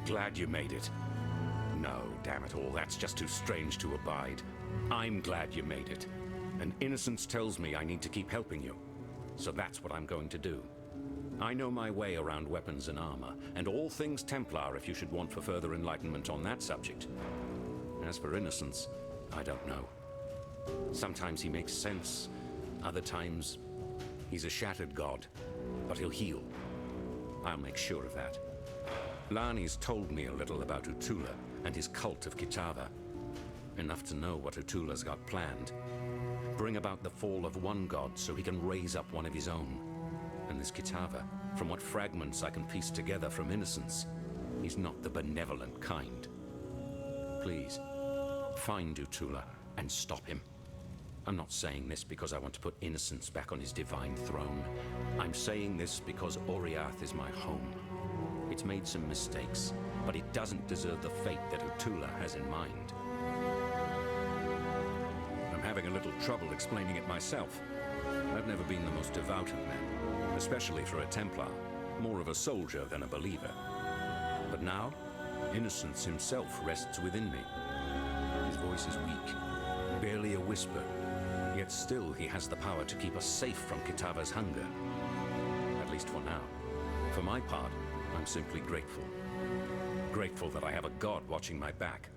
glad you made it. No, damn it all, that's just too strange to abide. I'm glad you made it. And innocence tells me I need to keep helping you. So that's what I'm going to do. I know my way around weapons and armor, and all things Templar if you should want for further enlightenment on that subject. As for innocence, I don't know. Sometimes he makes sense, other times he's a shattered god, but he'll heal. I'll make sure of that. Lani's told me a little about Utula and his cult of Kitava. Enough to know what Utula's got planned. Bring about the fall of one god so he can raise up one of his own. And this Kitava, from what fragments I can piece together from innocence, he's not the benevolent kind. Please, find Utula and stop him. I'm not saying this because I want to put innocence back on his divine throne. I'm saying this because Oriath is my home. It's made some mistakes, but it doesn't deserve the fate that Utula has in mind. I'm having a little trouble explaining it myself. I've never been the most devout of men, especially for a Templar, more of a soldier than a believer. But now, innocence himself rests within me. His voice is weak, barely a whisper, yet still he has the power to keep us safe from Kitava's hunger. At least for now. For my part, I'm simply grateful. Grateful that I have a god watching my back,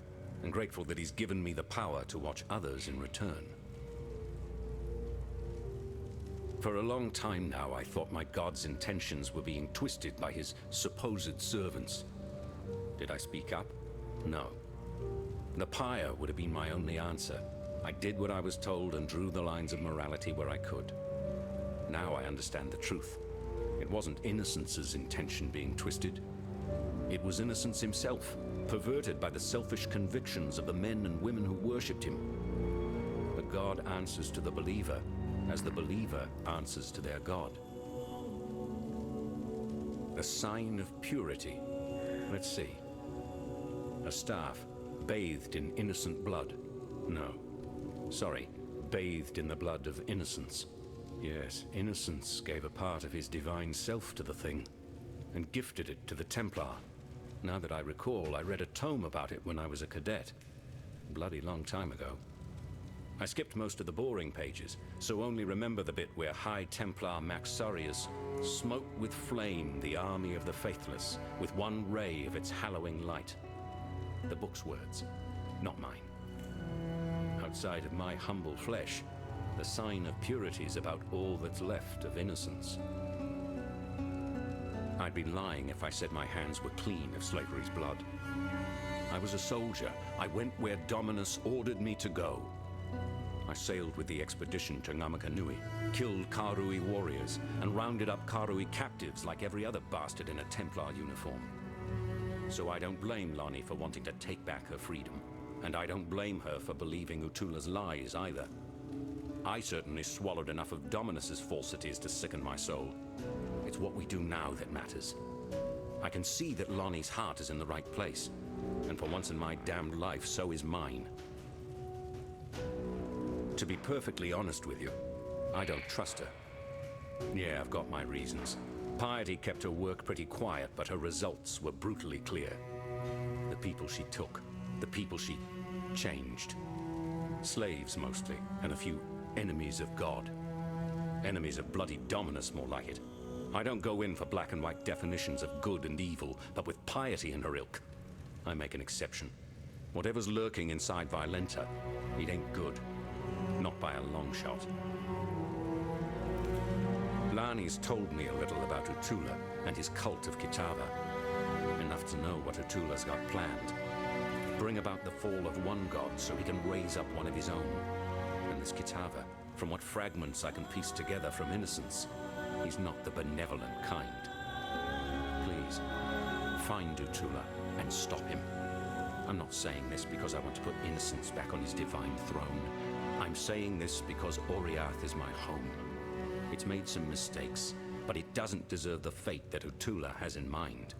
and grateful that he's given me the power to watch others in return. For a long time now, I thought my god's intentions were being twisted by his supposed servants. Did I speak up? No. The pyre would have been my only answer. I did what I was told and drew the lines of morality where I could. Now I understand the truth. It wasn't Innocence's intention being twisted. It was Innocence himself, perverted by the selfish convictions of the men and women who worshipped him. The god answers to the believer, as the believer answers to their god. A sign of purity. Let's see. A staff bathed in innocent blood. No. Sorry, bathed in the blood of innocence. Yes, Innocence gave a part of his divine self to the thing, and gifted it to the Templar. Now that I recall, I read a tome about it when I was a cadet. Bloody long time ago. I skipped most of the boring pages, so only remember the bit where High Templar Maxarius smote with flame the army of the faithless, with one ray of its hallowing light. The book's words, not mine. Outside of my humble flesh, the sign of purity is about all that's left of innocence. I'd be lying if I said my hands were clean of slavery's blood. I was a soldier. I went where Dominus ordered me to go. I sailed with the expedition to Namakanui, killed Karui warriors, and rounded up Karui captives like every other bastard in a Templar uniform. So I don't blame Lani for wanting to take back her freedom. And I don't blame her for believing Utula's lies either. I certainly swallowed enough of Dominus's falsities to sicken my soul. It's what we do now that matters. I can see that Lani's heart is in the right place. And for once in my damned life, so is mine. To be perfectly honest with you, I don't trust her. Yeah, I've got my reasons. Piety kept her work pretty quiet, but her results were brutally clear. The people she took, the people she changed. Slaves mostly, and a few enemies of God. Enemies of bloody Dominus, more like it. I don't go in for black and white definitions of good and evil, but with piety in her ilk, I make an exception. Whatever's lurking inside Violenta, it ain't good. Not by a long shot. Lani's told me a little about Utula and his cult of Kitava. Enough to know what Utula's got planned. Bring about the fall of one god so he can raise up one of his own. And this Kitava, from what fragments I can piece together from innocence, he's not the benevolent kind. Please, find Utula and stop him. I'm not saying this because I want to put innocence back on his divine throne. I'm saying this because Oriath is my home. It's made some mistakes, but it doesn't deserve the fate that Utula has in mind.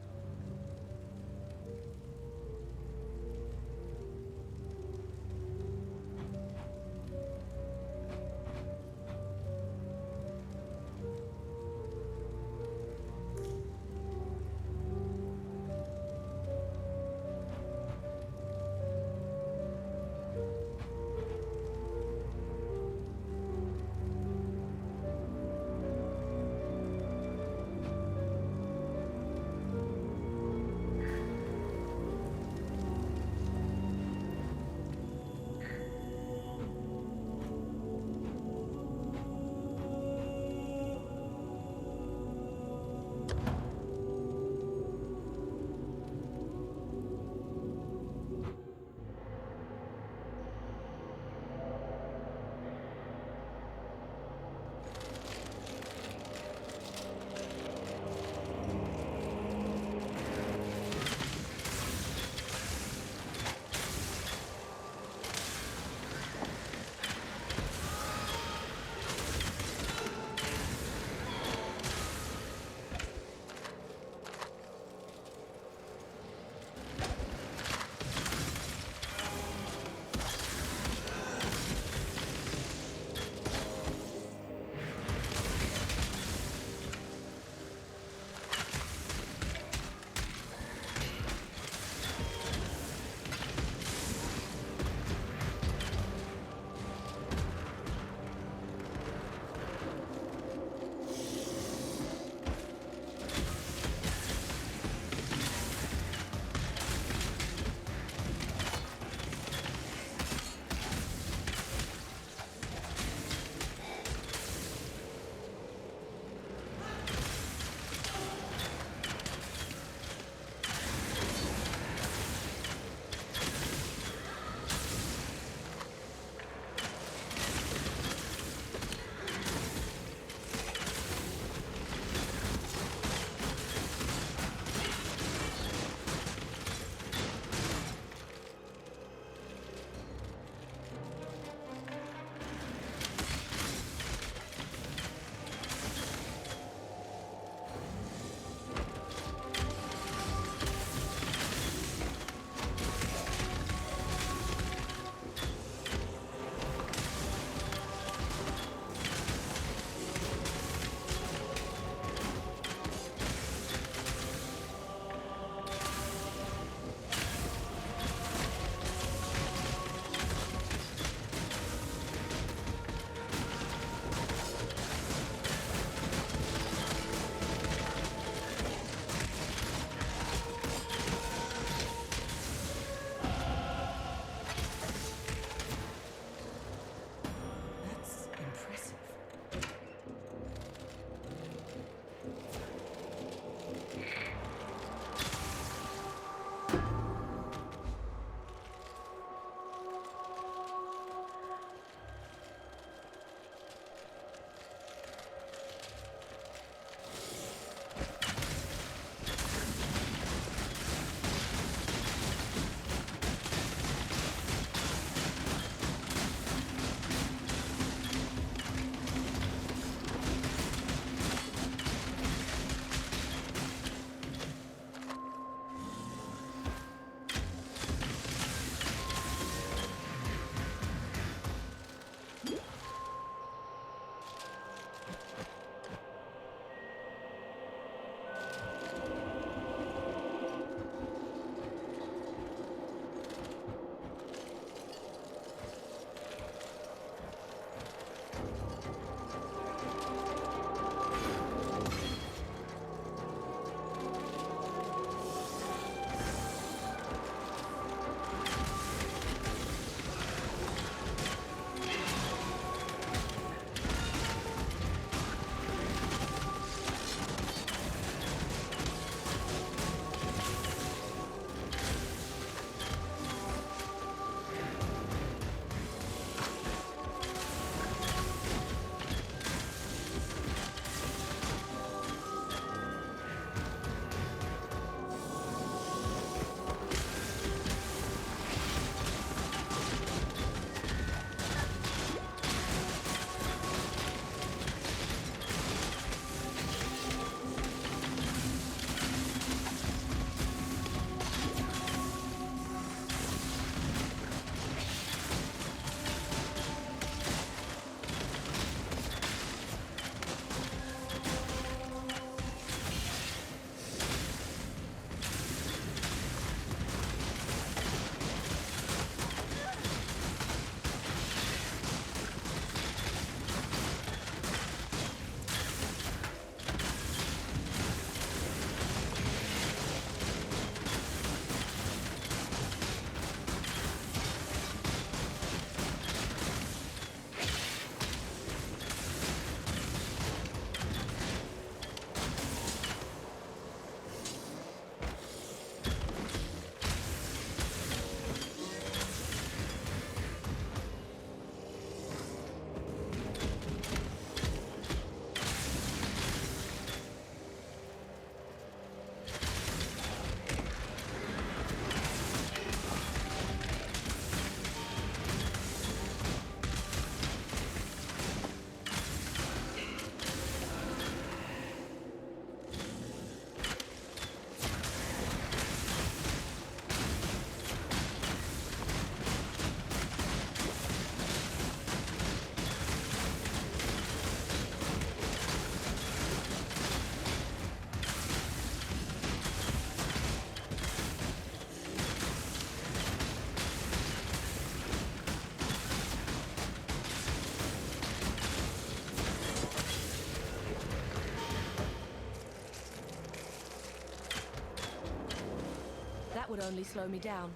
would only slow me down.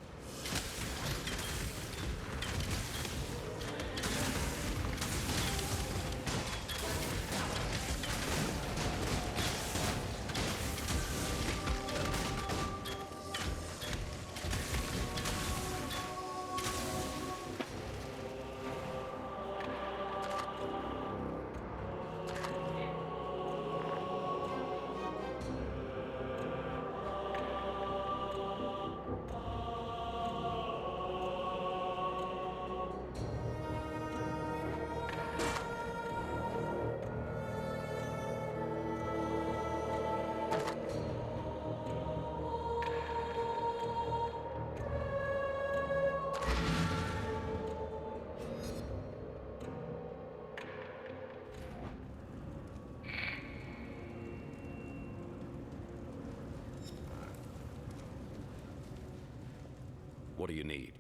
What do you need?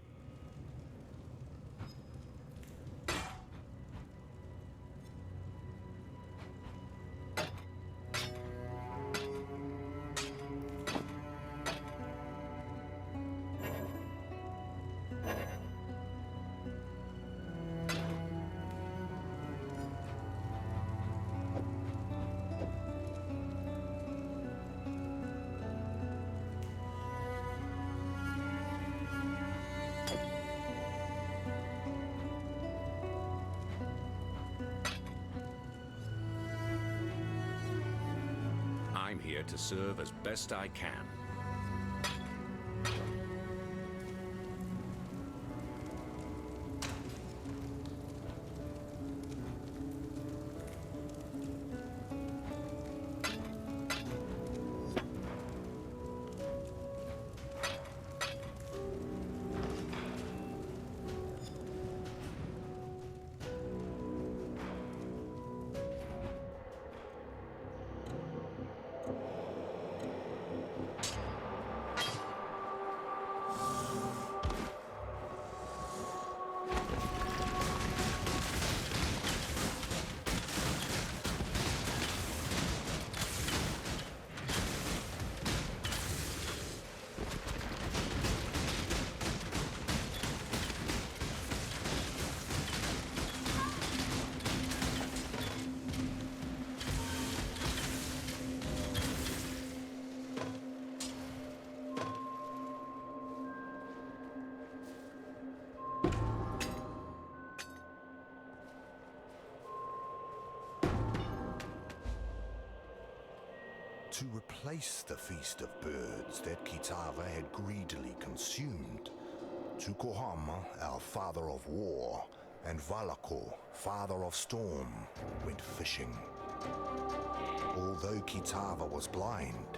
I'm here to serve as best I can. To replace the feast of birds that Kitava had greedily consumed, Tukohama, our father of war, and Valako, father of storm, went fishing. Although Kitava was blind,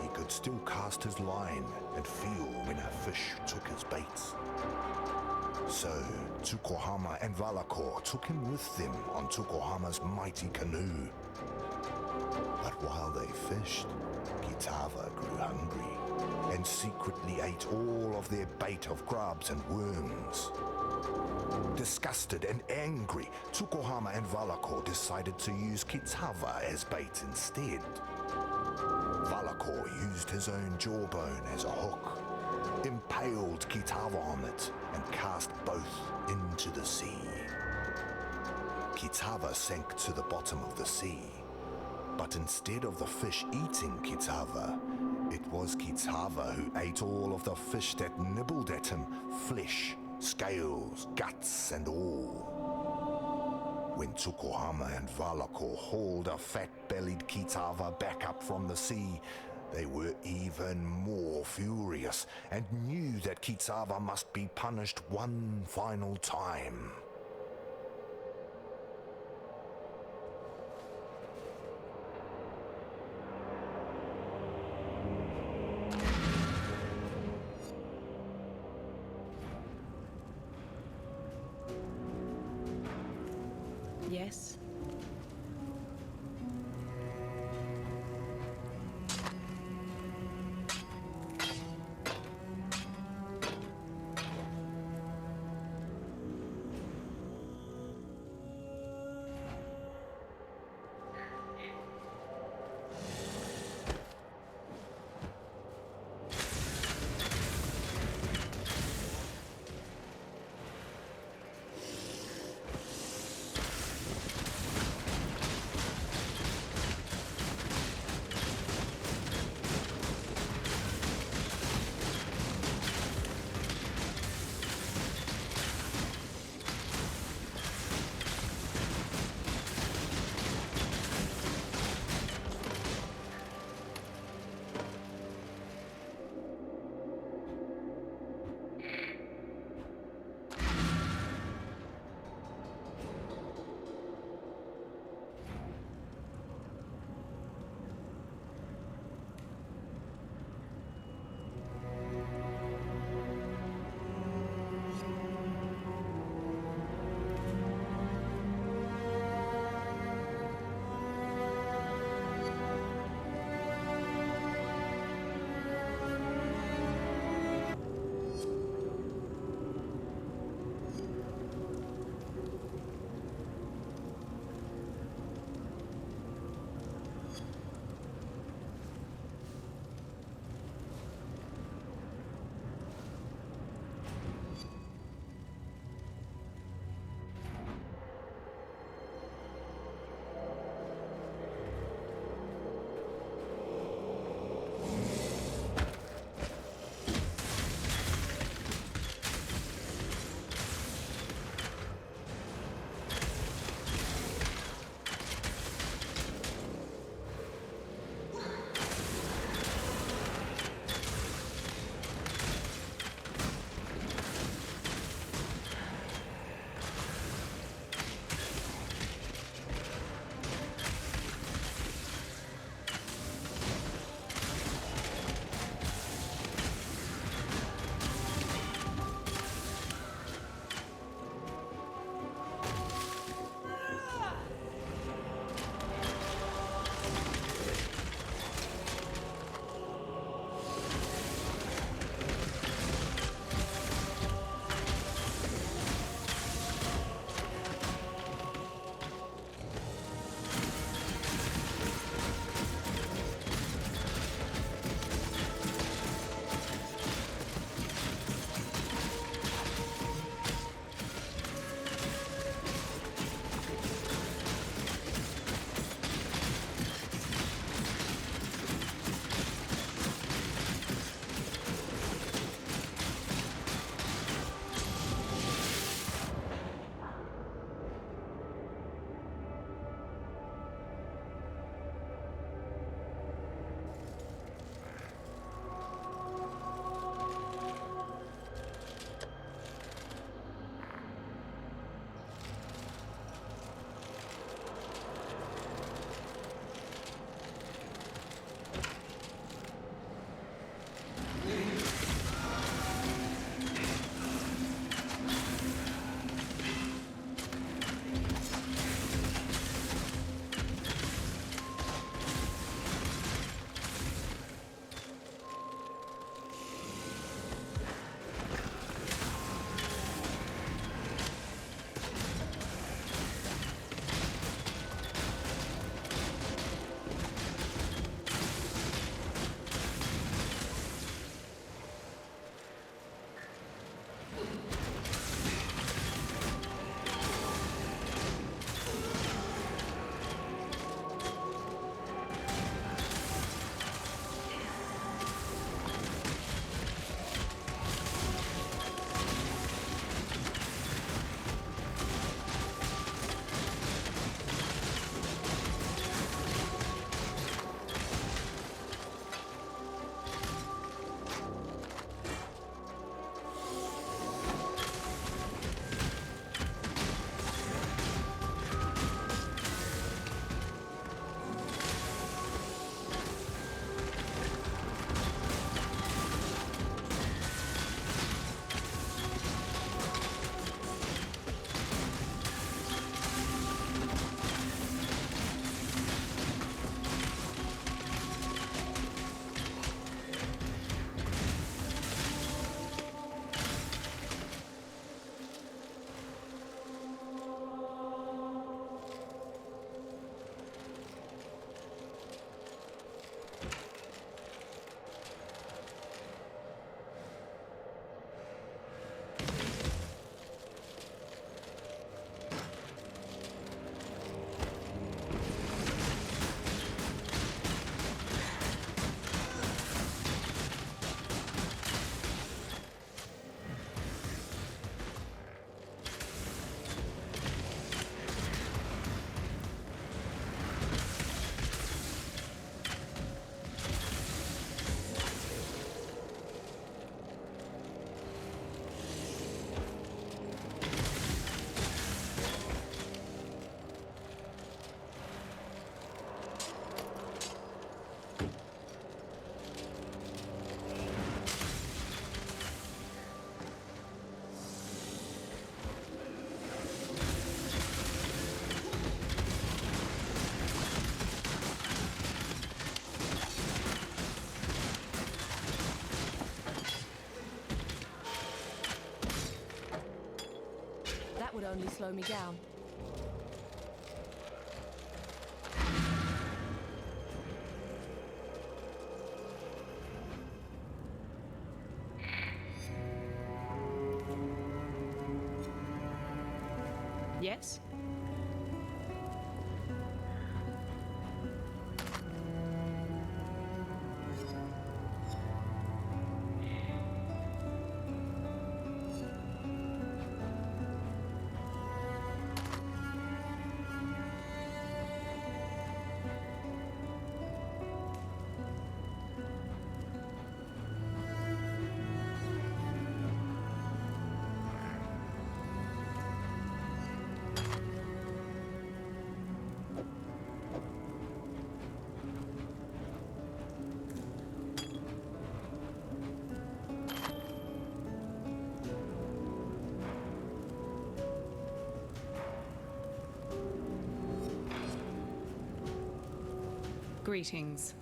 he could still cast his line and feel when a fish took his baits. So, Tukohama and Valakor took him with them on Tukohama's mighty canoe. But while they fished, Kitava grew hungry and secretly ate all of their bait of grubs and worms. Disgusted and angry, Tukohama and Valakor decided to use Kitava as bait instead. Valakor used his own jawbone as a hook, impaled Kitava on it, and cast both into the sea. Kitava sank to the bottom of the sea. But instead of the fish eating Kitava, it was Kitava who ate all of the fish that nibbled at him, flesh, scales, guts, and all. When Tukohama and Valakor hauled a fat-bellied Kitava back up from the sea, they were even more furious and knew that Kitava must be punished one final time. Yes. only slow me down. Yes? Greetings.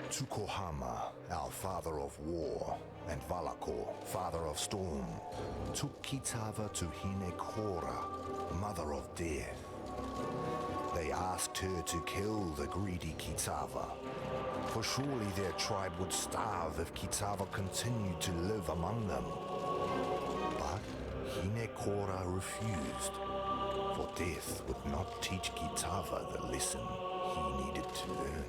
To Kohama, our father of war, and Valakor, father of storm, took Kitava to Hinekora, mother of death. They asked her to kill the greedy Kitava, for surely their tribe would starve if Kitava continued to live among them. But Hinekora refused, for death would not teach Kitava the lesson he needed to learn.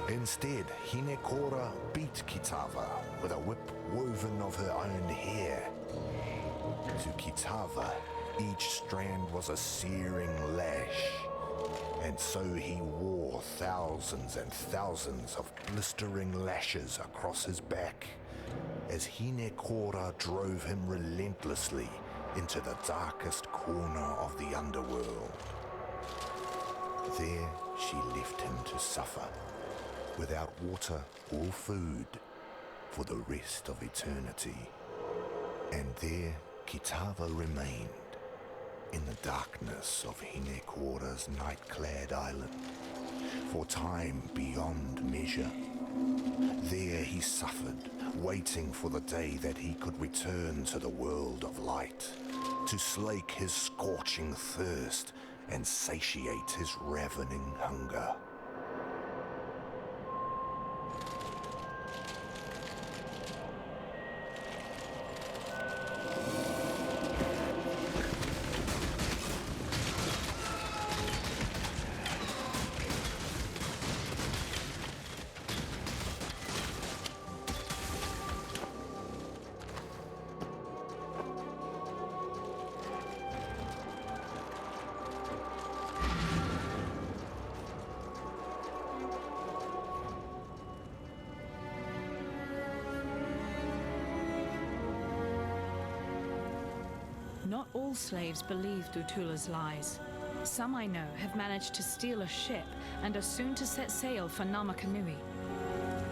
Instead, Hinekora beat Kitava with a whip woven of her own hair. To Kitava, each strand was a searing lash, and so he wore thousands and thousands of blistering lashes across his back as Hinekora drove him relentlessly into the darkest corner of the underworld. There she left him to suffer, without water or food, for the rest of eternity. And there Kitava remained, in the darkness of Hinekora's night-clad island, for time beyond measure. There he suffered, waiting for the day that he could return to the world of light, to slake his scorching thirst and satiate his ravening hunger. Not all slaves believe Dutula's lies. Some I know have managed to steal a ship and are soon to set sail for Namakanui.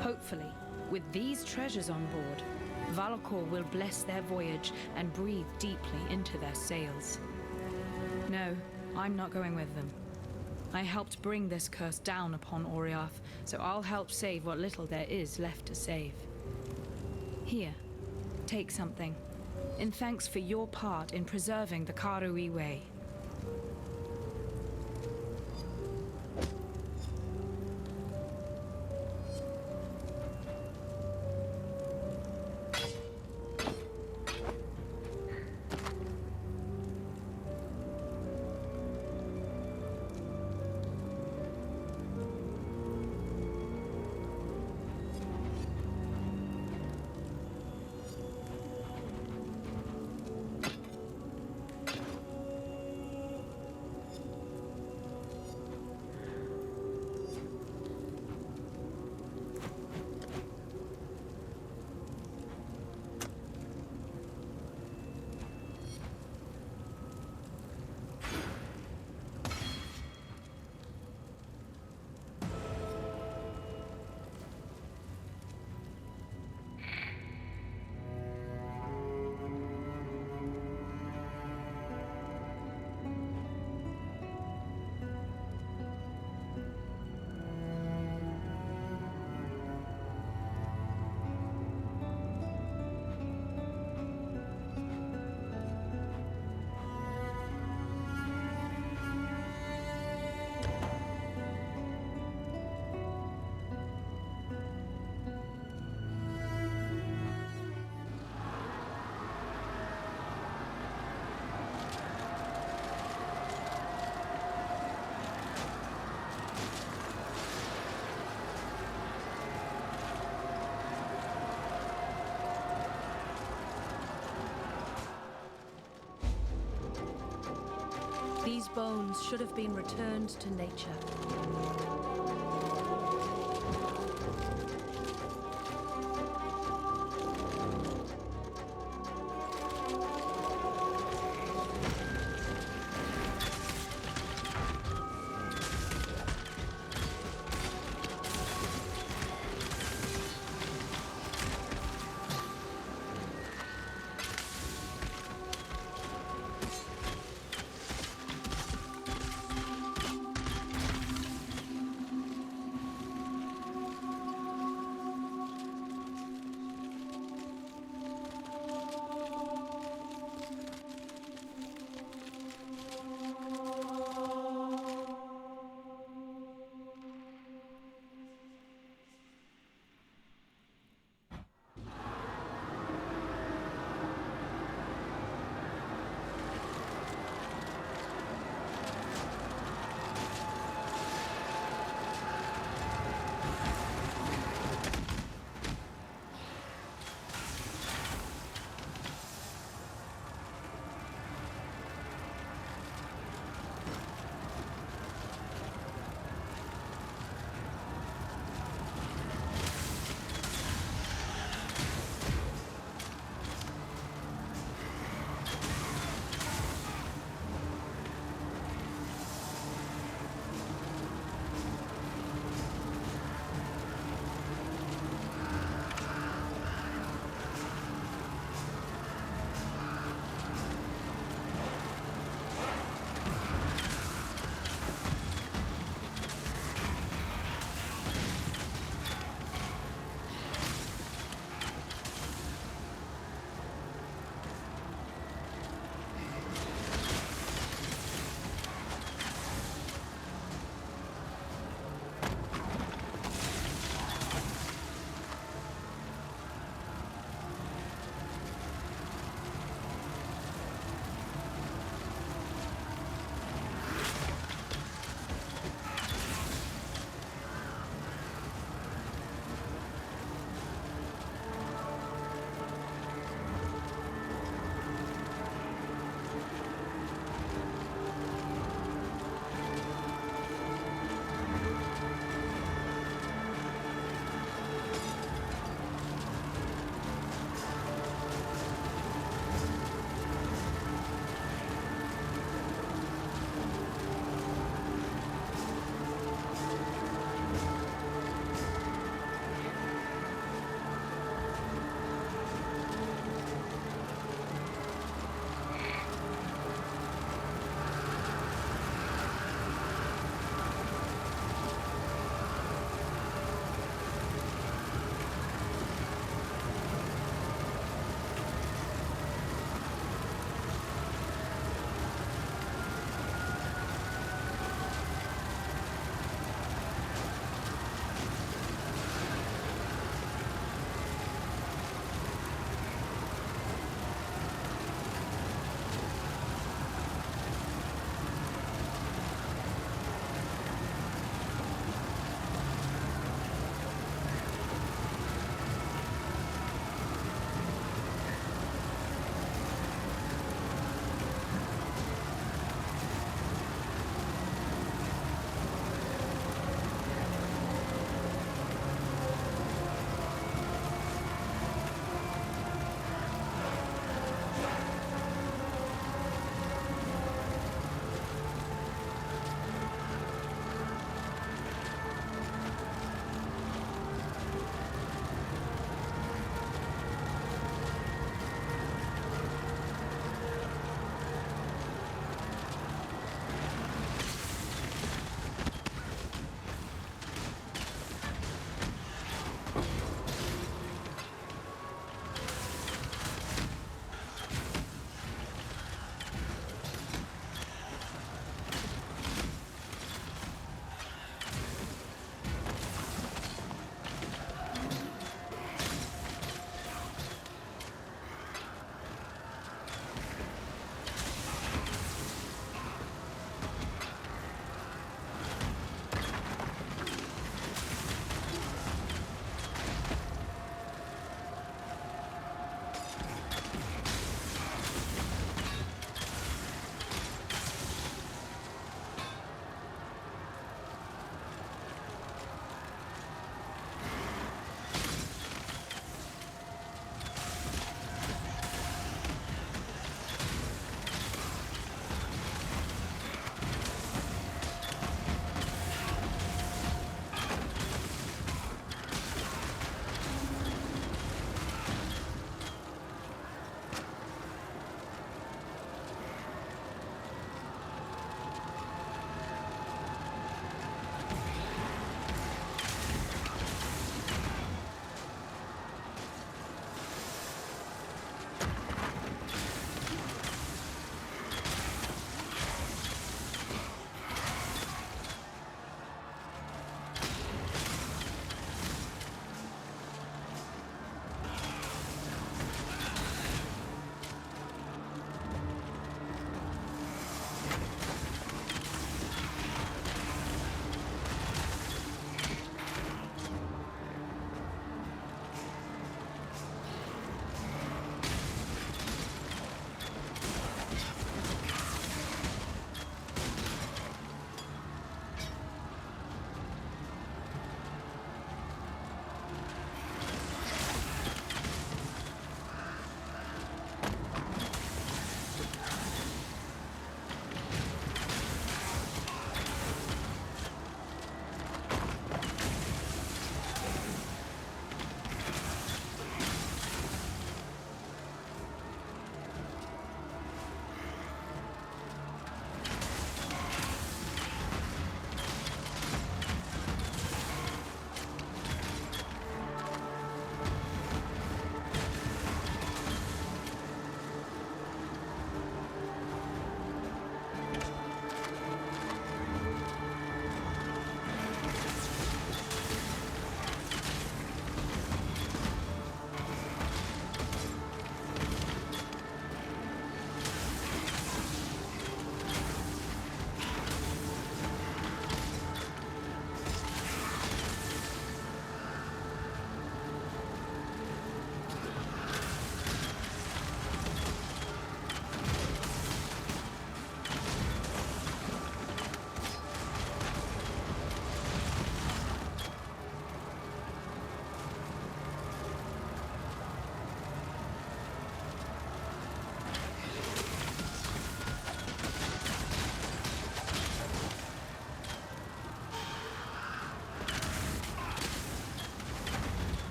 Hopefully, with these treasures on board, Valakor will bless their voyage and breathe deeply into their sails. No, I'm not going with them. I helped bring this curse down upon Oriath, so I'll help save what little there is left to save. Here, take something, in thanks for your part in preserving the Karui Way. These bones should have been returned to nature.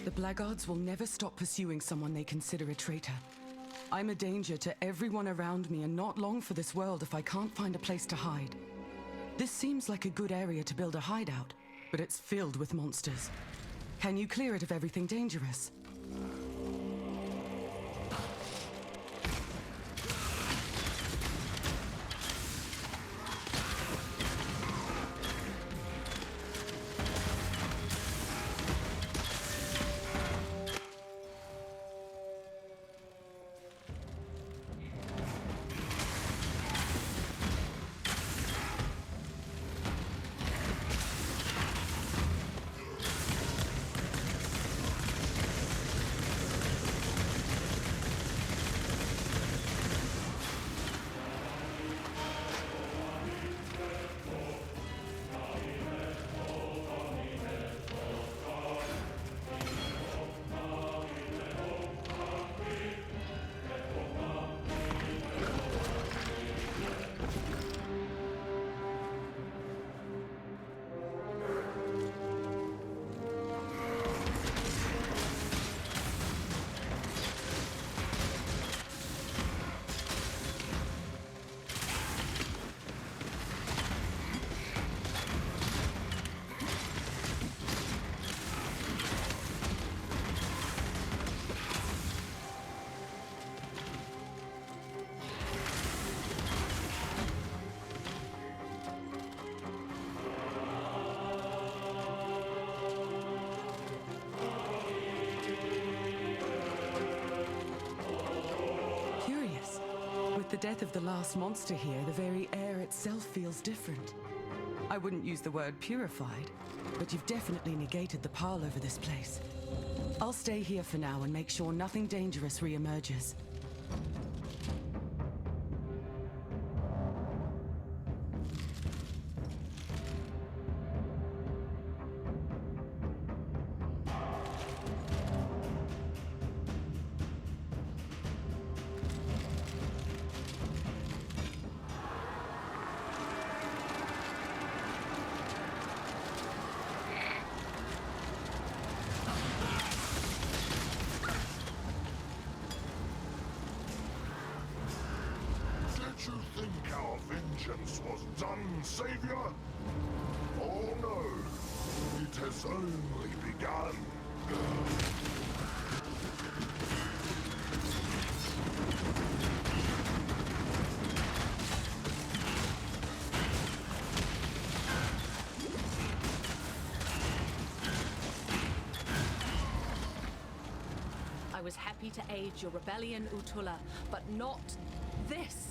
The blackguards will never stop pursuing someone they consider a traitor. I'm a danger to everyone around me and not long for this world if I can't find a place to hide. This seems like a good area to build a hideout, but it's filled with monsters. Can you clear it of everything dangerous? The death of the last monster here, the very air itself feels different. I wouldn't use the word purified, but you've definitely negated the pile over this place. I'll stay here for now and make sure nothing dangerous re-emerges. Did you think our vengeance was done, Savior? Oh no, it has only begun. I was happy to aid your rebellion, Utula, but not this.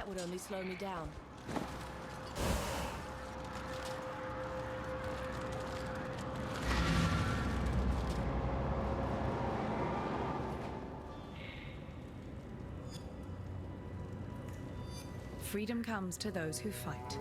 Would only slow me down. Freedom comes to those who fight.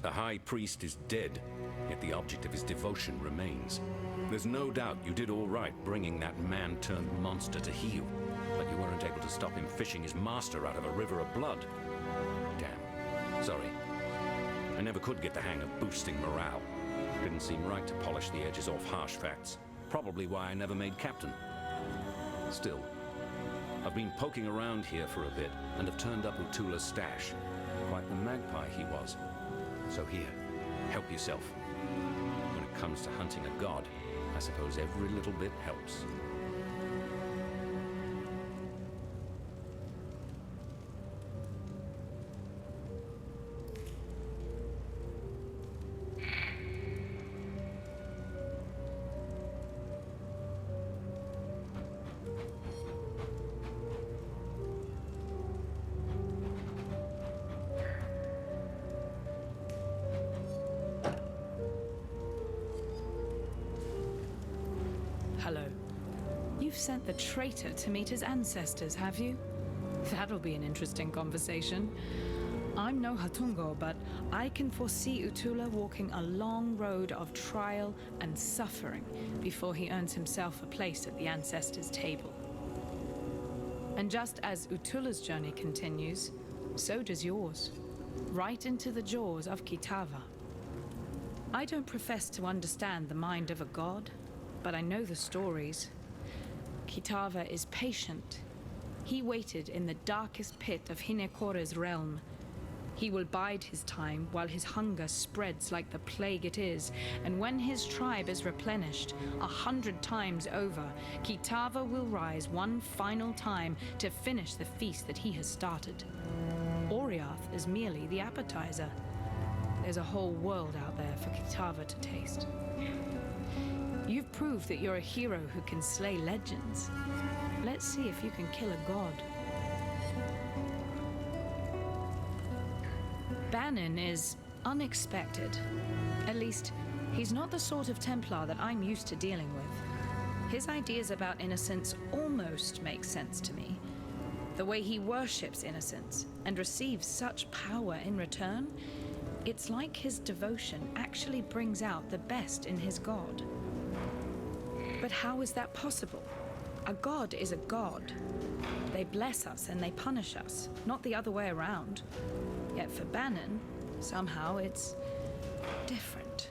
The High Priest is dead, yet the object of his devotion remains. There's no doubt you did all right bringing that man-turned-monster to heel, but you weren't able to stop him fishing his master out of a river of blood. Damn. Sorry. I never could get the hang of boosting morale. Didn't seem right to polish the edges off harsh facts. Probably why I never made captain. Still, I've been poking around here for a bit and have turned up Utula's stash. Quite the magpie he was. So here, help yourself. When it comes to hunting a god, I suppose every little bit helps. Hello. You've sent the traitor to meet his ancestors, have you? That'll be an interesting conversation. I'm no Hatungo, but I can foresee Utula walking a long road of trial and suffering before he earns himself a place at the ancestors' table. And just as Utula's journey continues, so does yours, right into the jaws of Kitava. I don't profess to understand the mind of a god, but I know the stories. Kitava is patient. He waited in the darkest pit of Hinekore's realm. He will bide his time while his hunger spreads like the plague it is, and when his tribe is replenished 100 times over, Kitava will rise one final time to finish the feast that he has started. Oriath is merely the appetizer. There's a whole world out there for Kitava to taste. You've proved that you're a hero who can slay legends. Let's see if you can kill a god. Bannon is unexpected. At least, he's not the sort of Templar that I'm used to dealing with. His ideas about innocence almost make sense to me. The way he worships innocence and receives such power in return, it's like his devotion actually brings out the best in his god. But how is that possible? A god is a god. They bless us and they punish us, not the other way around. Yet for Bannon, somehow it's different.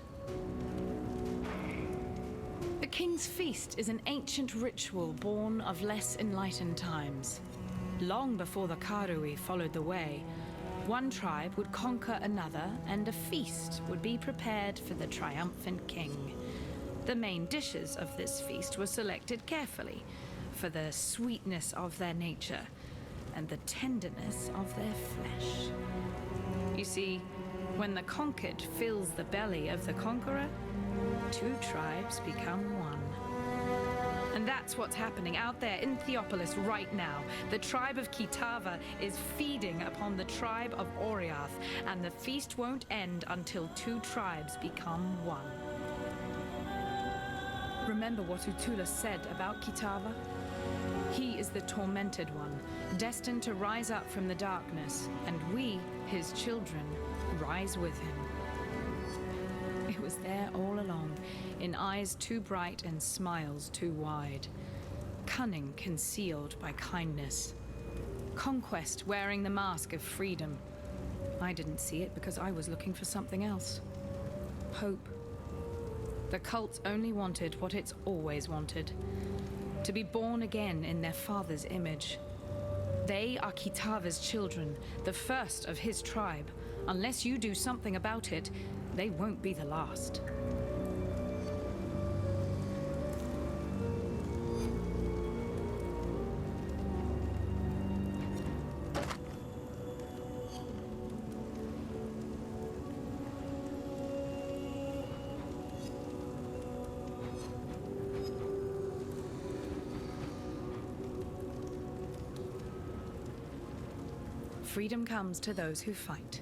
The King's Feast is an ancient ritual born of less enlightened times. Long before the Karui followed the way, one tribe would conquer another and a feast would be prepared for the triumphant king. The main dishes of this feast were selected carefully for the sweetness of their nature and the tenderness of their flesh. You see, when the conquered fills the belly of the conqueror, two tribes become one. And that's what's happening out there in Theopolis right now. The tribe of Kitava is feeding upon the tribe of Oriath, and the feast won't end until two tribes become one. Remember what Utula said about Kitava? He is the tormented one, destined to rise up from the darkness, and we, his children, rise with him. It was there all along, in eyes too bright and smiles too wide. Cunning concealed by kindness. Conquest wearing the mask of freedom. I didn't see it because I was looking for something else. Hope. The cult only wanted what it's always wanted. To be born again in their father's image. They are Kitava's children, the first of his tribe. Unless you do something about it, they won't be the last. Freedom comes to those who fight.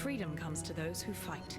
freedom comes to those who fight.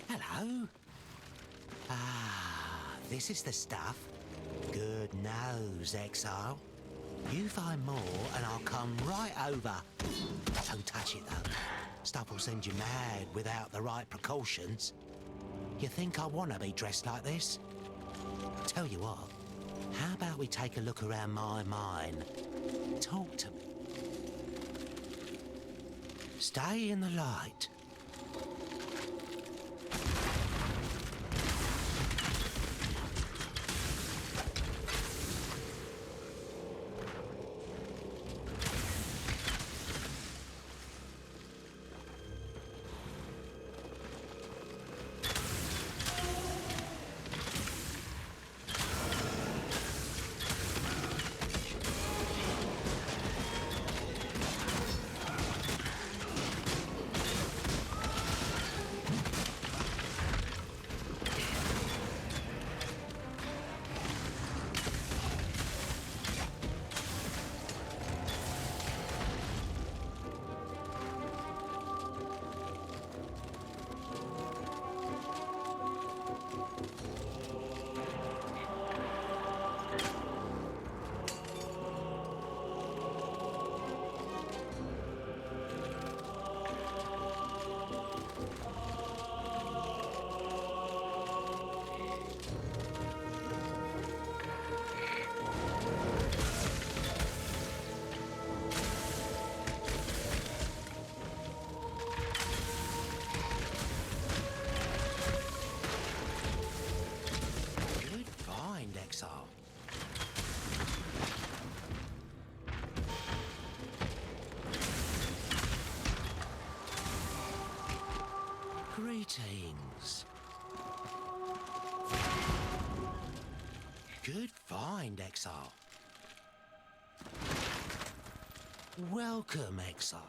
Hello? This is the stuff. Good nose, Exile. You find more and I'll come right over. Don't touch it, though. Stuff will send you mad without the right precautions. You think I want to be dressed like this? Tell you what, how about we take a look around my mine? Talk to me. Stay in the light. Exile. Greetings. Good find, Exile. Welcome, Exile.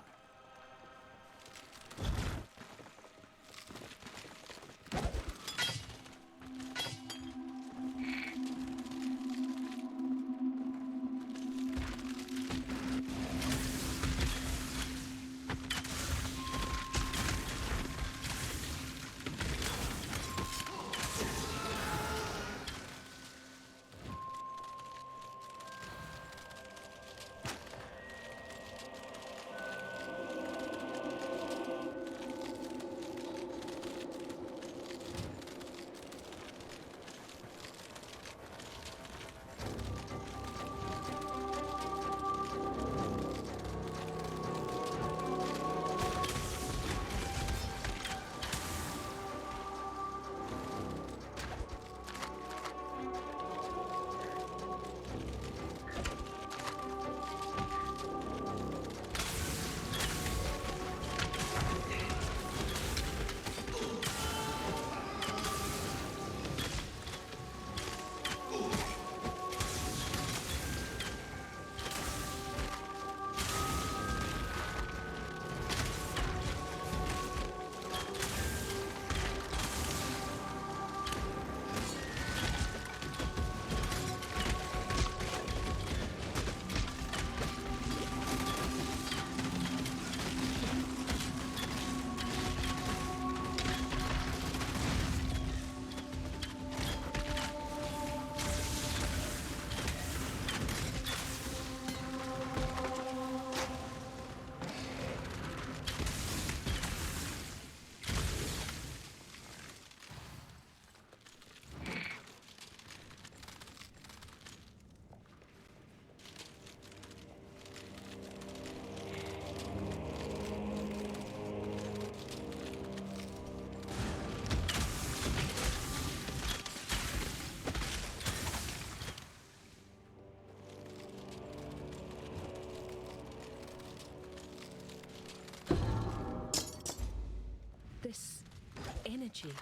energy.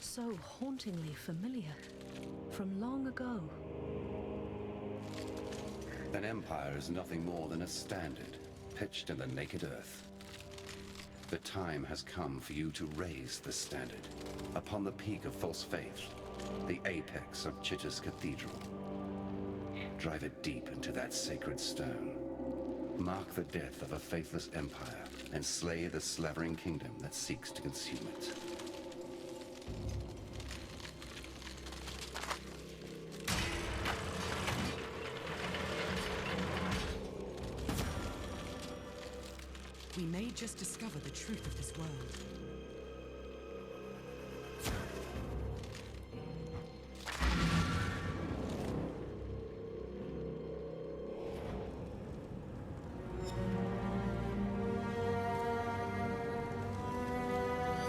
So hauntingly familiar. From long ago. An empire is nothing more than a standard, pitched in the naked earth. The time has come for you to raise the standard, upon the peak of false faith, the apex of Chitta's cathedral. Drive it deep into that sacred stone. Mark the death of a faithless empire, and slay the slavering kingdom that seeks to consume it. We may just discover the truth of this world.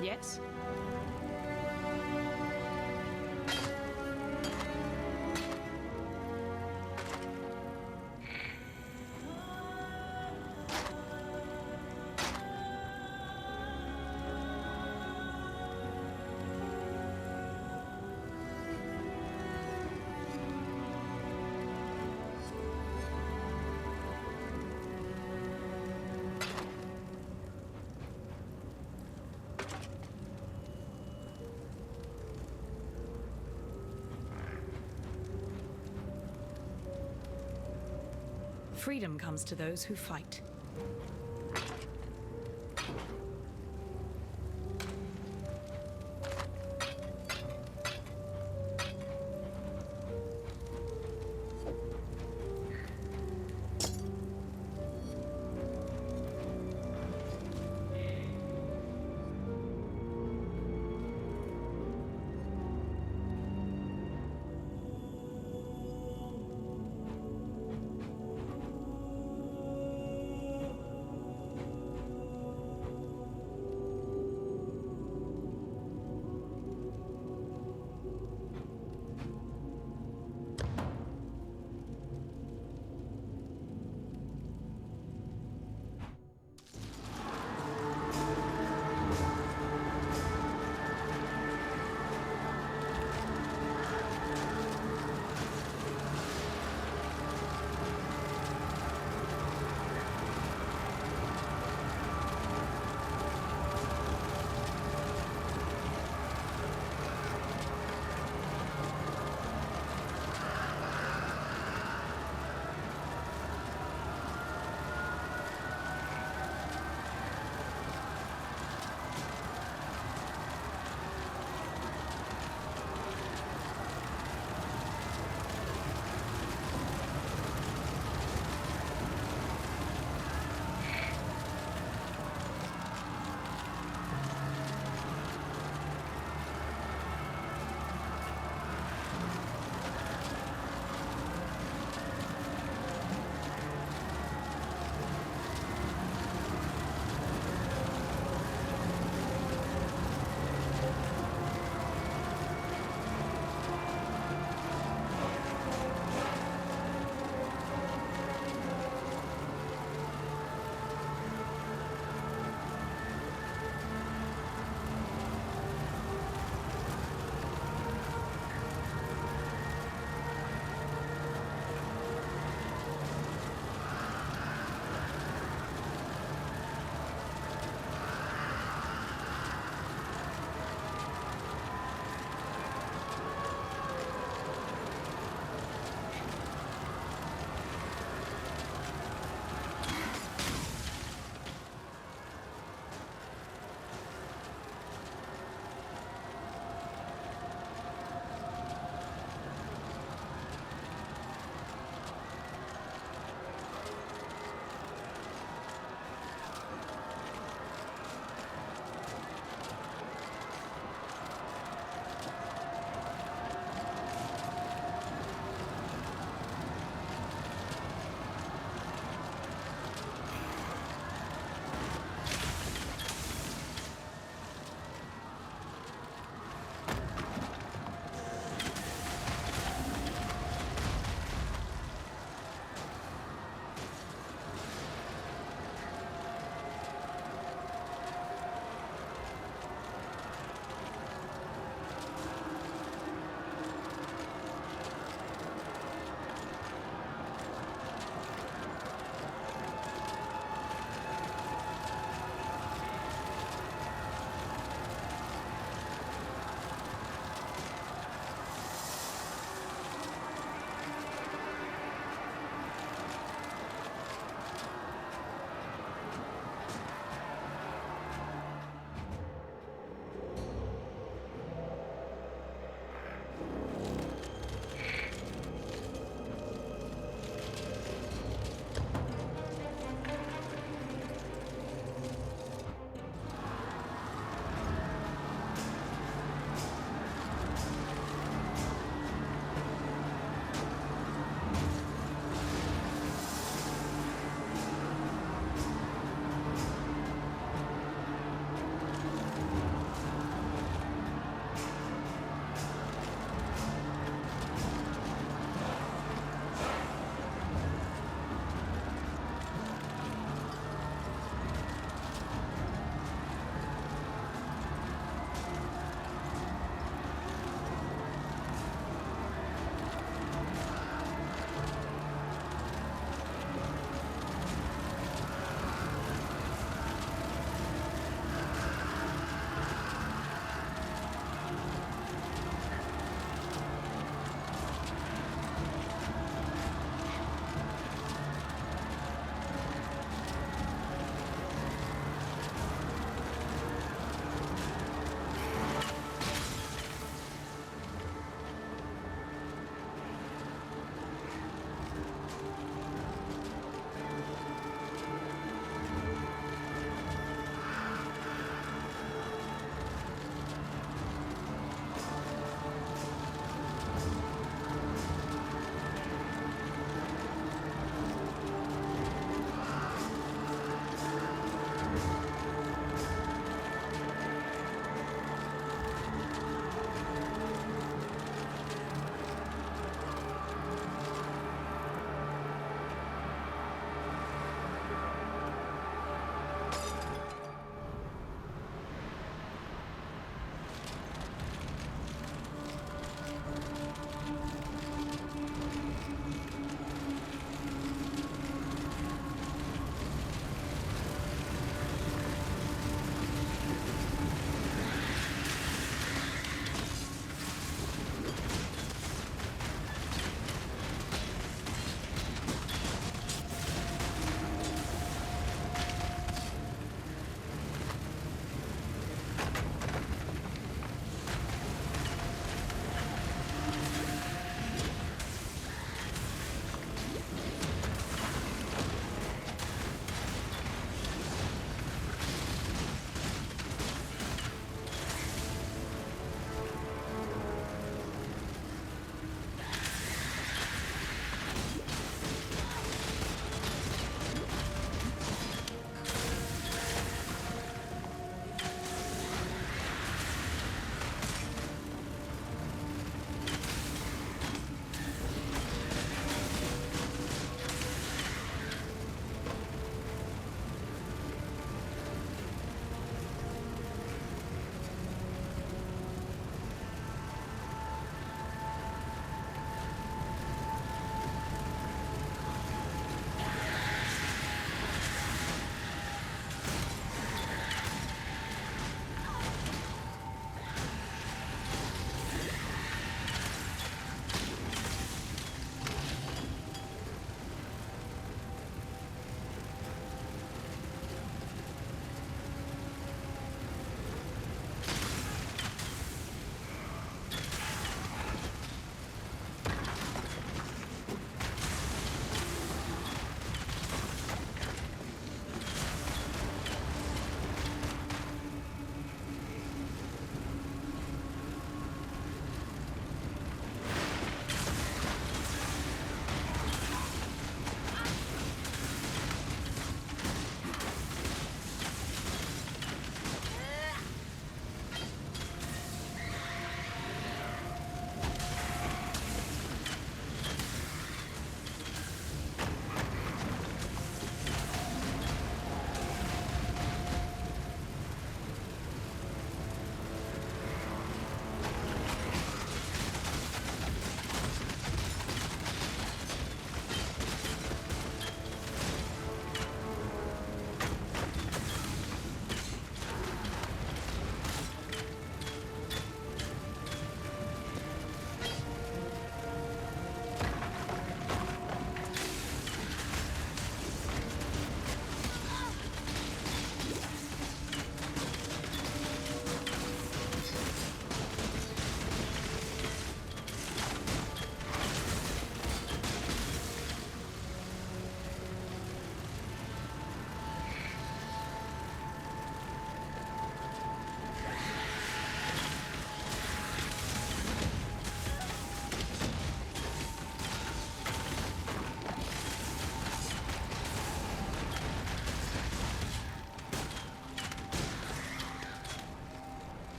Yes? Freedom comes to those who fight.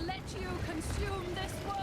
let you consume this world!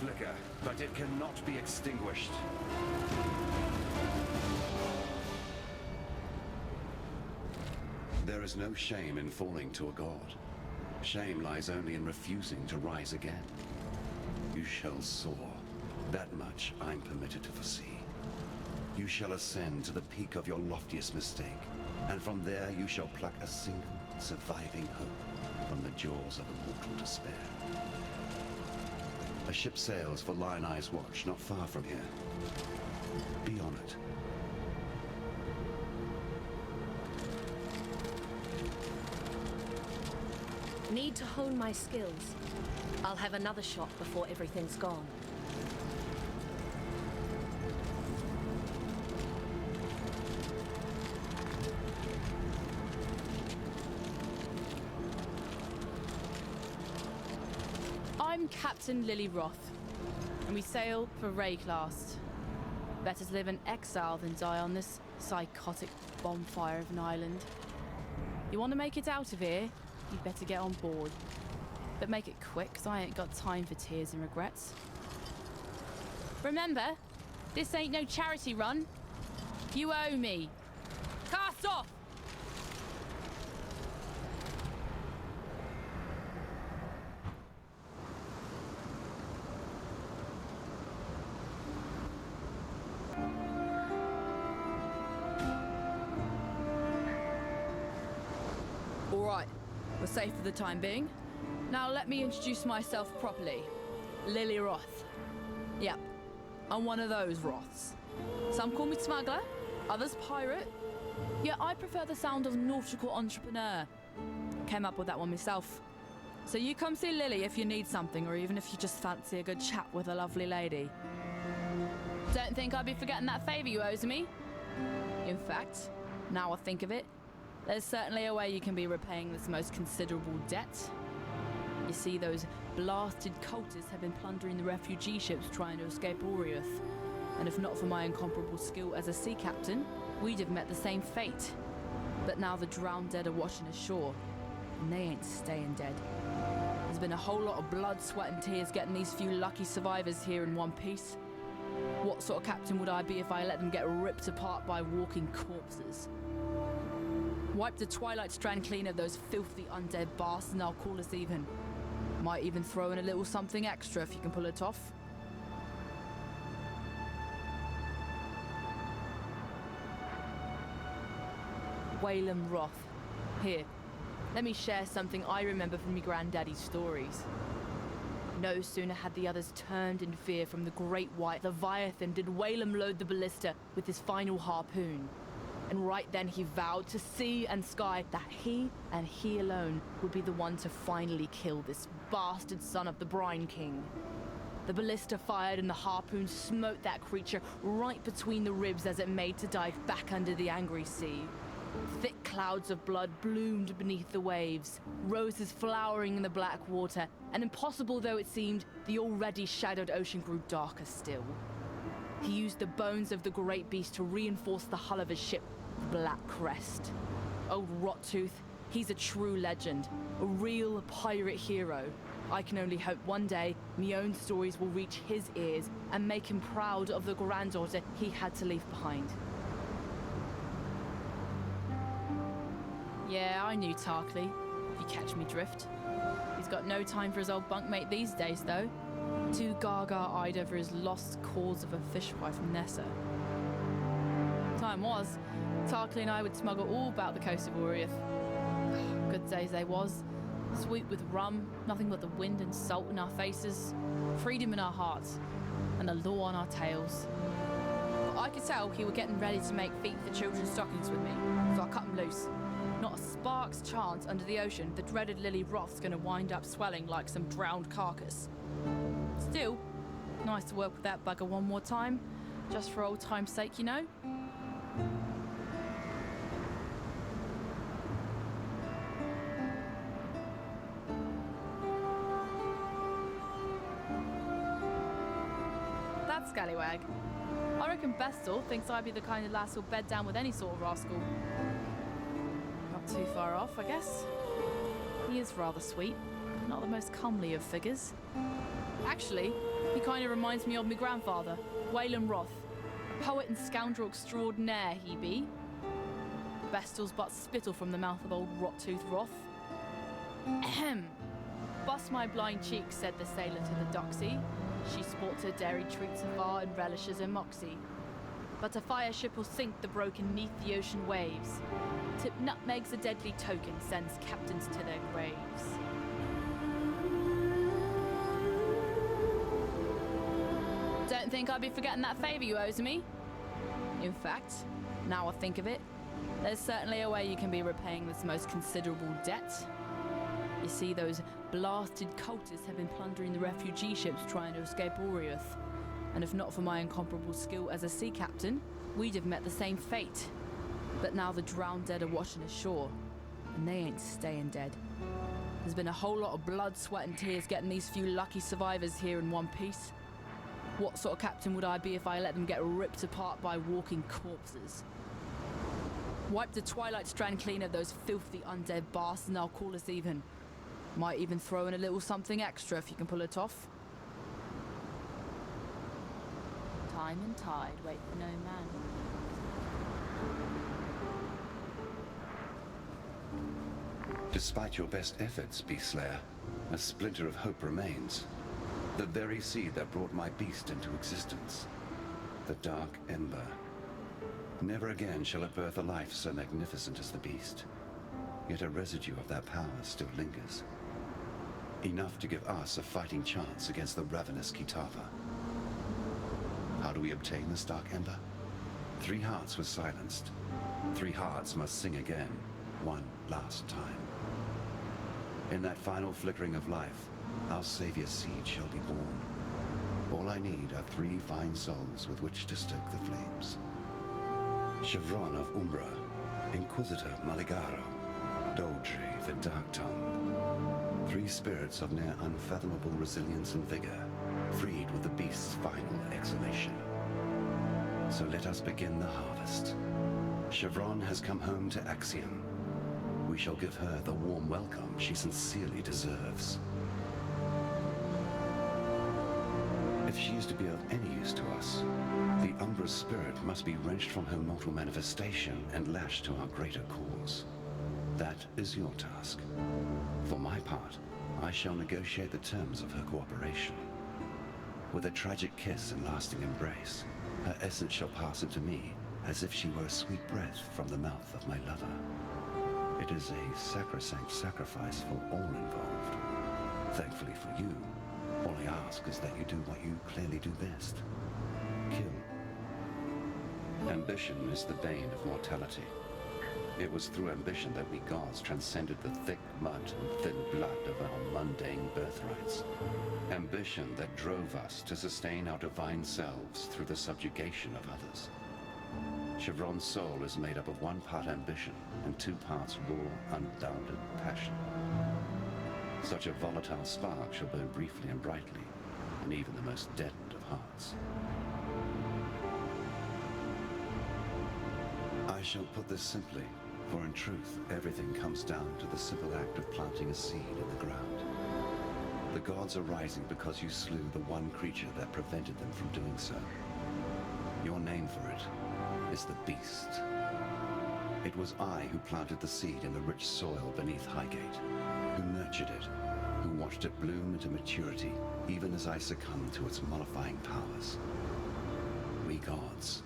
flicker, but it cannot be extinguished. There is no shame in falling to a god. Shame lies only in refusing to rise again. You shall soar. That much I'm permitted to foresee. You shall ascend to the peak of your loftiest mistake, and from there you shall pluck a single surviving hope from the jaws of immortal despair. A ship sails for Lion Eye's Watch not far from here. Be on it. Need to hone my skills. I'll have another shot before everything's gone. I'm Captain Lily Roth, and we sail for Rayclast. Better to live in exile than die on this psychotic bonfire of an island. You want to make it out of here? You'd better get on board. But make it quick, 'cause I ain't got time for tears and regrets. Remember, this ain't no charity run. You owe me. Cast off! All right, we're safe for the time being. Now let me introduce myself properly. Lily Roth. Yep, I'm one of those Roths. Some call me smuggler, others pirate. Yeah, I prefer the sound of nautical entrepreneur. Came up with that one myself. So you come see Lily if you need something, or even if you just fancy a good chat with a lovely lady. Don't think I'd be forgetting that favor you owe me. In fact, now I think of it, there's certainly a way you can be repaying this most considerable debt. You see, those blasted cultists have been plundering the refugee ships trying to escape Oriath. And if not for my incomparable skill as a sea captain, we'd have met the same fate. But now the drowned dead are watching ashore, and they ain't staying dead. There's been a whole lot of blood, sweat and tears getting these few lucky survivors here in one piece. What sort of captain would I be if I let them get ripped apart by walking corpses? Wipe the Twilight Strand clean of those filthy undead bastards and I'll call us even. Might even throw in a little something extra if you can pull it off. Waylon Roth. Here, let me share something I remember from me granddaddy's stories. No sooner had the others turned in fear from the great white Leviathan did Waylon load the ballista with his final harpoon. And right then he vowed to sea and sky that he and he alone would be the one to finally kill this bastard son of the Brine King. The ballista fired and the harpoon smote that creature right between the ribs as it made to dive back under the angry sea. Thick clouds of blood bloomed beneath the waves, roses flowering in the black water, and impossible though it seemed, the already shadowed ocean grew darker still. He used the bones of the great beast to reinforce the hull of his ship, Black Crest. Old Rottooth, he's a true legend, a real pirate hero. I can only hope one day my own stories will reach his ears and make him proud of the granddaughter he had to leave behind. Yeah, I knew Tarkley, if you catch me drift. He's got no time for his old bunkmate these days, though. Too gaga-eyed over his lost cause of a fishwife from Nessa. Time was, Tarkley and I would smuggle all about the coast of Oriath. Good days they was. Sweet with rum, nothing but the wind and salt in our faces, freedom in our hearts, and the law on our tails. I could tell he were getting ready to make feet for children's stockings with me, so I cut him loose. Not a spark's chance under the ocean the dreaded Lily Roth's gonna wind up swelling like some drowned carcass. Still, nice to work with that bugger one more time, just for old time's sake, you know? That scallywag. I reckon Bestel thinks I'd be the kind of lass who'll bed down with any sort of rascal. Not too far off, I guess. He is rather sweet, not the most comely of figures. Actually, he kind of reminds me of my grandfather, Waylon Roth, a poet and scoundrel extraordinaire he be. Bestel's but spittle from the mouth of old Rottooth Roth. Ahem. Bust my blind cheek, said the sailor to the doxy. She sports her dairy treats afar and relishes her moxie. but a fire ship will sink the broken 'neath the ocean waves. Tip nutmegs a deadly token sends captains to their graves. Don't think I'd be forgetting that favor you owes me. In fact, now I think of it, there's certainly a way you can be repaying this most considerable debt. You see, those blasted cultists have been plundering the refugee ships trying to escape Oriath. And if not for my incomparable skill as a sea captain, we'd have met the same fate. But now the drowned dead are washing ashore, and they ain't staying dead. There's been a whole lot of blood, sweat and tears getting these few lucky survivors here in one piece. What sort of captain would I be if I let them get ripped apart by walking corpses? Wipe the Twilight Strand clean of those filthy undead bastards and I'll call us even. Might even throw in a little something extra if you can pull it off. Time and tide wait for no man. Despite your best efforts, Beastslayer, a splinter of hope remains. The very seed that brought my beast into existence. The Dark Ember. Never again shall it birth a life so magnificent as the beast. Yet a residue of that power still lingers. Enough to give us a fighting chance against the ravenous Kitava. How do we obtain this Dark Ember? 3 hearts were silenced. 3 hearts must sing again, one last time. In that final flickering of life, our savior's seed shall be born. All I need are 3 fine souls with which to stoke the flames. Chevron of Umbra, Inquisitor Maligaro, Doldry the Dark Tongue. 3 spirits of near unfathomable resilience and vigor, freed with the beast's final exhalation. So let us begin the harvest. Chevron has come home to Axiom. We shall give her the warm welcome she sincerely deserves. If she is to be of any use to us, the Umbra's spirit must be wrenched from her mortal manifestation and lashed to our greater cause. That is your task. For my part, I shall negotiate the terms of her cooperation. With a tragic kiss and lasting embrace, her essence shall pass into me as if she were a sweet breath from the mouth of my lover. It is a sacrosanct sacrifice for all involved. Thankfully for you, all I ask is that you do what you clearly do best. Kill. Ambition is the bane of mortality. It was through ambition that we gods transcended the thick mud and thin blood of our mundane birthrights. Ambition that drove us to sustain our divine selves through the subjugation of others. Chevron's soul is made up of 1 part ambition and 2 parts raw, unbounded passion. Such a volatile spark shall burn briefly and brightly, and even the most deadened of hearts. I shall put this simply, for in truth, everything comes down to the simple act of planting a seed in the ground. The gods are rising because you slew the one creature that prevented them from doing so. Your name for it is the Beast. It was I who planted the seed in the rich soil beneath Highgate, who nurtured it, who watched it bloom into maturity, even as I succumbed to its mollifying powers. We gods,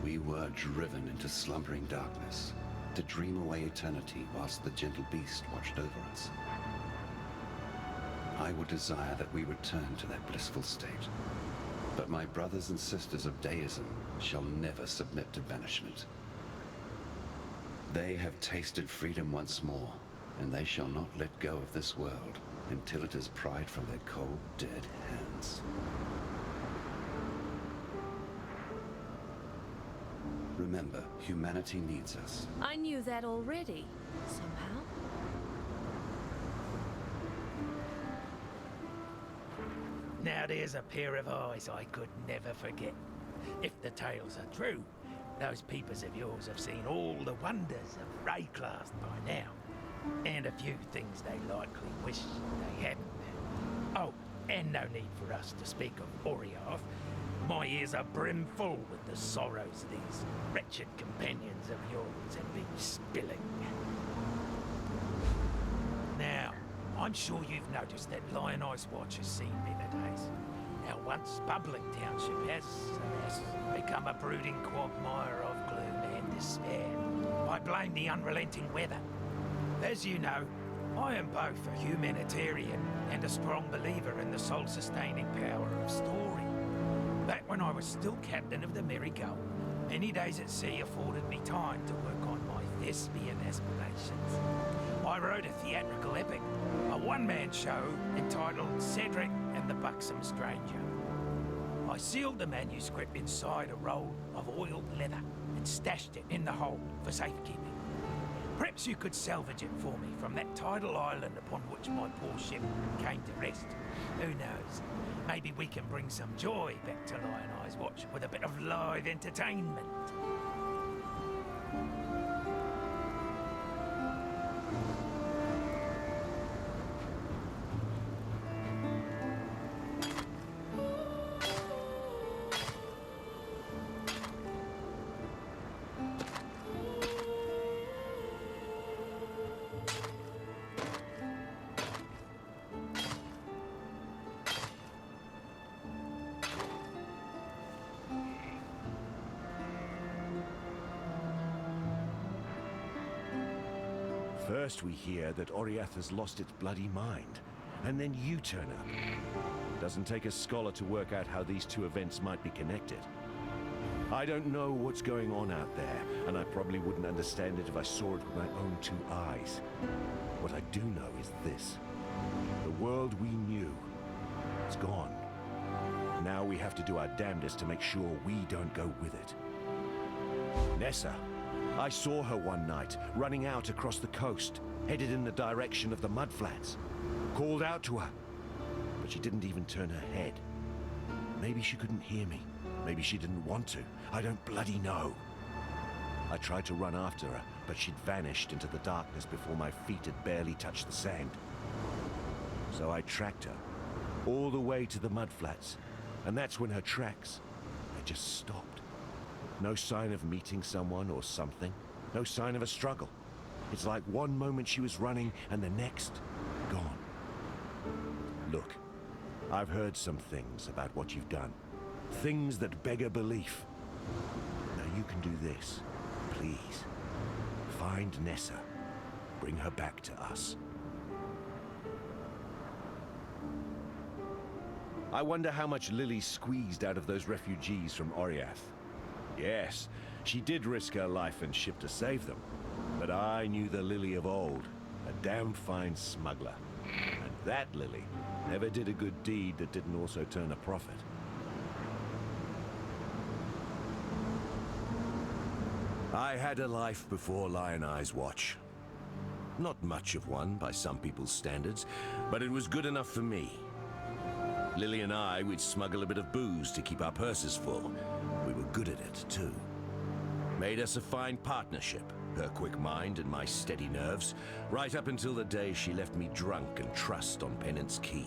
we were driven into slumbering darkness, to dream away eternity whilst the gentle beast watched over us. I would desire that we return to that blissful state, but my brothers and sisters of deism shall never submit to banishment. They have tasted freedom once more, and they shall not let go of this world until it is pried from their cold, dead hands. Remember, humanity needs us. I knew that already, somehow. Now there's a pair of eyes I could never forget. If the tales are true, those peepers of yours have seen all the wonders of Rayclast by now. And a few things they likely wish they hadn't. Oh, and no need for us to speak of Oriath. My ears are brimful with the sorrows these wretched companions of yours have been spilling. Now, I'm sure you've noticed that Lion Ice Watch has seen better days. Our once bubbling township has, alas, become a brooding quagmire of gloom and despair. I blame the unrelenting weather. As you know, I am both a humanitarian and a strong believer in the soul-sustaining power of story. Back when I was still captain of the Merry Gull, many days at sea afforded me time to work on my thespian aspirations. I wrote a theatrical epic, a one-man show entitled Cedric and the Buxom Stranger. I sealed the manuscript inside a roll of oiled leather and stashed it in the hold for safekeeping. Perhaps you could salvage it for me from that tidal island upon which my poor ship came to rest. Who knows? Maybe we can bring some joy back to Lion Eye's Watch with a bit of live entertainment. First we hear that Oriath has lost its bloody mind, and then you turn up. Doesn't take a scholar to work out how these two events might be connected. I don't know what's going on out there, and I probably wouldn't understand it if I saw it with my own two eyes. What I do know is this. The world we knew, it's gone. Now we have to do our damnedest to make sure we don't go with it. Nessa. I saw her one night, running out across the coast, headed in the direction of the mudflats. Called out to her, but she didn't even turn her head. Maybe she couldn't hear me. Maybe she didn't want to. I don't bloody know. I tried to run after her, but she'd vanished into the darkness before my feet had barely touched the sand. So I tracked her, all the way to the mudflats, and that's when her tracks, they just stopped. No sign of meeting someone or something. No sign of a struggle. It's like one moment she was running and the next, gone. Look, I've heard some things about what you've done. Things that beg a belief. Now you can do this. Please. Find Nessa. Bring her back to us. I wonder how much Lily squeezed out of those refugees from Oriath. Yes, she did risk her life and ship to save them. But I knew the Lily of old, a damn fine smuggler. And that Lily never did a good deed that didn't also turn a profit. I had a life before Lion Eye's Watch. Not much of one by some people's standards, but it was good enough for me. Lily and I, we'd smuggle a bit of booze to keep our purses full. We were good at it, too. Made us a fine partnership, her quick mind and my steady nerves, right up until the day she left me drunk and trussed on Penance Key.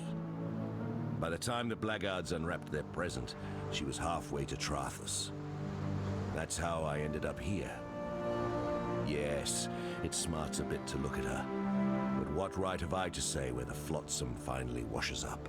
By the time the blackguards unwrapped their present, she was halfway to Trathus. That's how I ended up here. Yes, it smarts a bit to look at her, but what right have I to say where the flotsam finally washes up?